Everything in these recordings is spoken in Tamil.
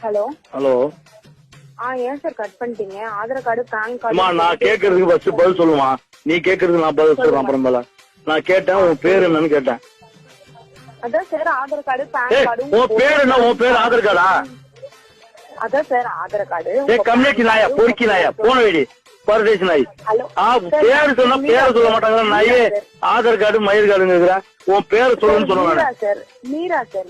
Hello hello. ஏன் சார் கட் பண்ணிட்டீங்க? Aadhaar card, pan card. நான் கேக்குறதுக்கு ஃபர்ஸ்ட் பதில் சொல்லுமா? நீ கேக்குறதுக்கு நான் பதில் சொல்றேன் அப்புறமேல. நான் கேட்டேன் உன் பேரு என்னன்னு கேட்டேன். அதான் sir Aadhaar card, pan card. உன் பேர் என்ன? உன் பேர் ஆதார் கார்டா? அதான் சார் ஆதார் கார்டு. கம்யூனிட்டி நாயா, பொறுக்கி நாயா, போன வேடி பரதேசி நாய். பேரு சொன்னா பேரை சொல்ல மாட்டாங்க நாயே. ஆதார் கார்டு மயிர் கார்டுங்கிற உன் பேரை சொல்லுன்னு சொல்லுவாங்க. மீரா சார்.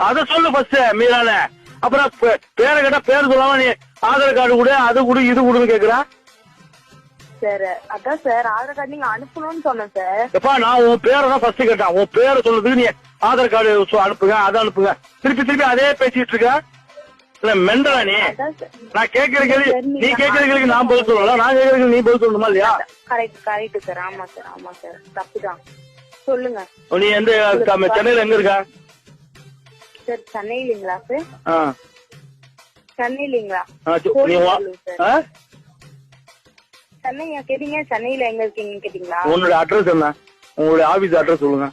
அத சொல்லு ஃபர்ஸ்ட் மீரானே. அப்புறம் பேரை கேட்டா பேரு சொல்லாம நீ ஆதார் கார்டு கூட அது கூட இது கூடன்னு கேக்குறா. சார் அதான் சார் ஆதார் கார்டு நீங்க அனுப்பணும்னு சொன்னேன் சார். எப்பா நான் உன் பேரை தான் ஃபர்ஸ்ட் கேட்டேன். உன் பேரை சொல்றதுக்கு நீ ஆதார் கார்டு அனுப்புங்க அதை அனுப்புங்க திருப்பி அதே பேசிட்டு இருக்க. இல்ல மெண்டலா நீ? நான் கேட்கிற கேள்வி நீ கேட்கிற கேள்விக்கு நான் பதில் சொல்லலாம், நான் கேட்கிற கேள்வி நீ பதில் சொல்லணுமா இல்லையா? Correct sir. ஆமா சார் தப்புதான். சொல்லுங்க. நீ எந்த சென்னையில எங்க இருக்க? சார் சென்னையிலீங்களா சார்? சென்னையிலீங்களா? சென்னை கேட்டீங்க. சென்னையில எங்க இருக்கீங்கன்னு கேட்டீங்களா? உன்னோட அட்ரஸ் என்ன? உங்களுடைய ஆபீஸ் அட்ரஸ் சொல்லுங்க.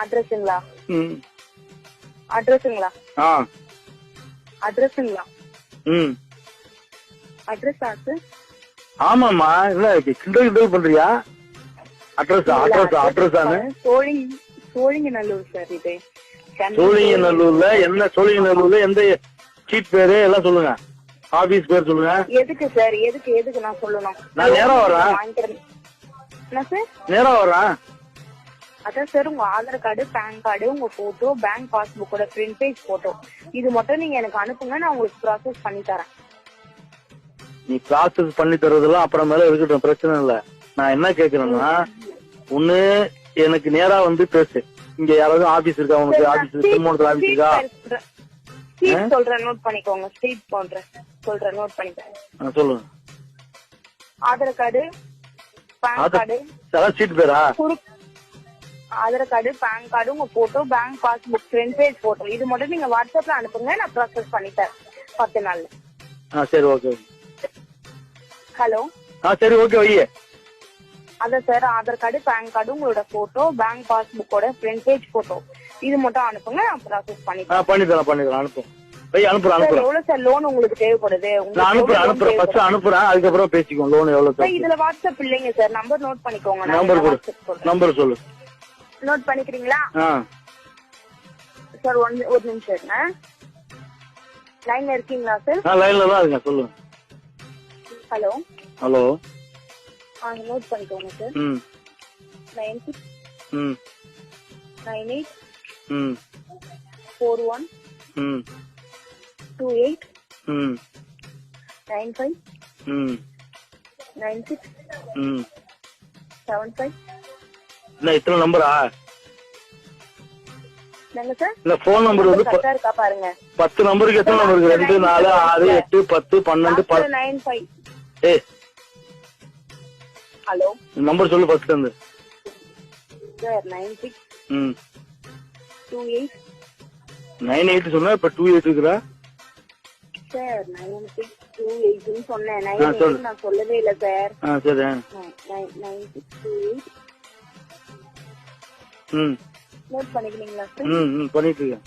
அட்ரஸுங்களா? அட்ரஸா சார்? ஆமாமா. இல்ல கிண்டல் பண்றியா? அட்ரஸானு சோழிங்கநல்லூர் சார். இது சோழிங்கநல்லூர்ல என்ன? சோழிங்கநல்லூர்ல எந்த சீட் பேரு எல்லாம் சொல்லுங்க. ஆபீஸ் பேர் சொல்லுங்க. எதுக்கு சார்? எதுக்கு நான் சொல்லணும்? நான் நேரா வரேன். என்ன சார்? நேரா வரேன். அதான் சார் உங்க ஆதார் கார்டு, பேன் கார்டு, உங்க போட்டோ, பேங்க் பாஸ்புக்கோட பிரிண்ட் பேஜ் போட்டோ இது மட்டும் நீங்க எனக்கு அனுப்புங்க. நான் உங்களுக்கு ப்ராசஸ் பண்ணி தரேன். நீ ப்ராசஸ் பண்ணி தரதெல்லாம் அப்புறமேல இருக்கட்டும், பிரச்சனை இல்ல. நான் என்ன கேக்குறேன்னா ஒண்ணு எனக்கு நேரா வந்து பேசு. இங்க யாராவது ஆபீஸ் இருக்கா? உனக்கு ஆபீஸ் திருமணத்துல ஆபீஸ் இருக்கா? சொல்றேன், நோட் பண்ணிக்கோங்க. ஸ்ட்ரீட் சொல்றேன், நோட் பண்ணிக்கோங்க. சொல்லுங்க. Aadhaar card, pan card. Seat பேரா? ஆதார் கார்டு, பேன் கார்டு, உங்க photo, bank passbook front page photo இது மட்டும் நீங்க வாட்ஸ்அப்ல அனுப்புங்க. நான் ப்ராசஸ் பண்ணி தரேன் 10 நாள்ல. சரி ஓகே. ஹலோ. சரி ஓகே வையே. அதான் sir Aadhaar card, pan card, உங்களோட போட்டோ, பேங்க் பாஸ்புக்கோட ஃப்ரண்ட் பேஜ் போட்டோ இது மட்டும் அனுப்புங்க. நான் ப்ராசஸ் பண்ணி தரேன். அனுப்புறேன். எவ்வளவு சார் லோன் உங்களுக்கு தேவைப்படுது? அனுப்புறேன். அதுக்கப்புறம் பேசிக்கோங்க. லோன் எவ்வளவு? இதுல வாட்ஸ்அப் இல்லைங்க சார். நம்பர் நோட் பண்ணிக்கோங்க. நம்பர் சொல்லு. நோட் பண்ணிக்கிறீங்களா சார்? ஒரு நிமிஷம் இருங்க. லைன்ல இருக்கீங்களா சார்? லைன்ல தான் இருக்கேன். சொல்லுங்க. ஹலோ. நோட் பண்ணிக்கோங்க சார். 96 98 41 28 95 96 75. இத்தனை நம்பரா? சார் இல்ல போன் நம்பர் வந்து இருக்கா பாருங்க. 10 நம்பருக்கு எத்தனை நம்பர் இருக்கு? 2 4 6 8 10 12 95. ஹலோ. நம்பர் சொல்லு ஃபர்ஸ்ட் இருந்து. சார் 96 28 98 சொன்னா இப்ப 28 இருக்குறா சார்? 96 28 ன்னு சொன்னேன். 98 நான் சொல்லவே இல்ல சார். சரி. 96 28 நோட் பண்ணிக்கிறீங்களா சார்? பண்ணிட்டு இருக்கேன்.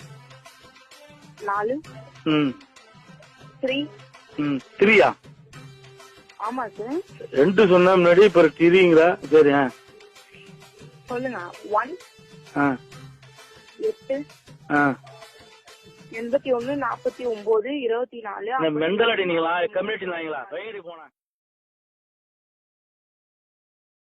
4 3 3யா? ஆமா சார். 2 சொன்னா முன்னாடி இப்ப 3ங்கறா? சரி சொல்லுங்க. 1 8 81 49 24. மெண்டல் அடி நீங்களா? கம்யூனிட்டி நாய்ங்களா? வயிறு போனா